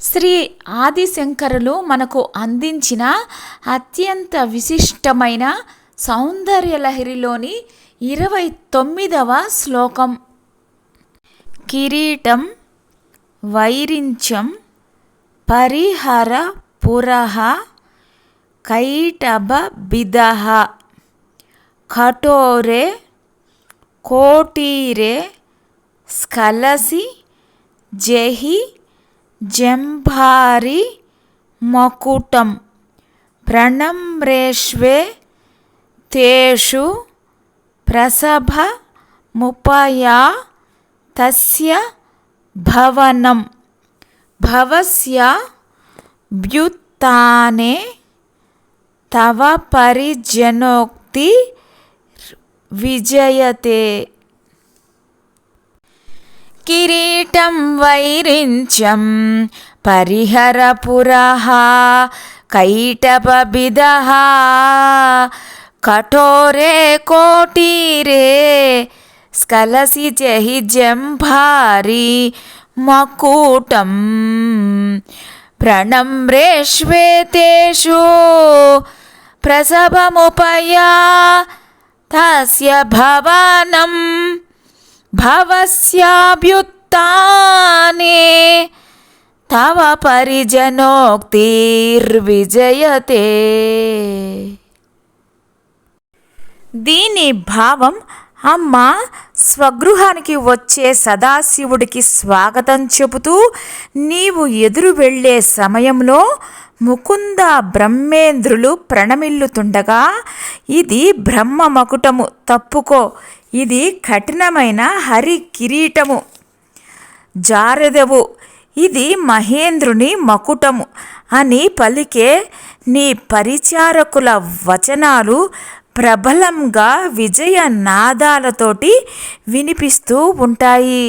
శ్రీ ఆదిశంకరులు మనకు అందించిన అత్యంత విశిష్టమైన సౌందర్యలహరిలోని 29వ శ్లోకం. కిరీటం వైరించం పరిహర పురః కైటభబిదః కఠోరే కోటీరే స్ఖలసి జహి జంభారి మకుటం ప్రణమ్రేష్వే తేషు ప్రసభముపయా తస్య భవనం భవస్య వ్యుత్థానే తవ పరిజనోక్తి విజయతే. కిరీటం వైరించం పరిహర పురః కైటభబిదః కఠోరే కోటీరే స్ఖలసి జహి జంభారి మకుటం ప్రణమ్రేష్వే తేషు ప్రసభముపయా తస్య భవనం భవస్యాభ్యుత్థానే తవ పరిజనోక్తిర్విజయతే. దీని భావం, అమ్మ స్వగృహానికి వచ్చే సదాశివుడికి స్వాగతం చెబుతూ నీవు ఎదురు వెళ్ళే సమయంలో ముకుంద బ్రహ్మేంద్రులు ప్రణమిల్లుతుండగా, ఇది బ్రహ్మ మకుటము, తప్పుకో, ఇది కఠినమైన హరి కిరీటము, జారెదవు, ఇది మహేంద్రుని మకుటము అని పలికే నీ పరిచారకుల వచనాలు ప్రబలంగా విజయ నాదాలతోటి వినిపిస్తూ ఉంటాయి.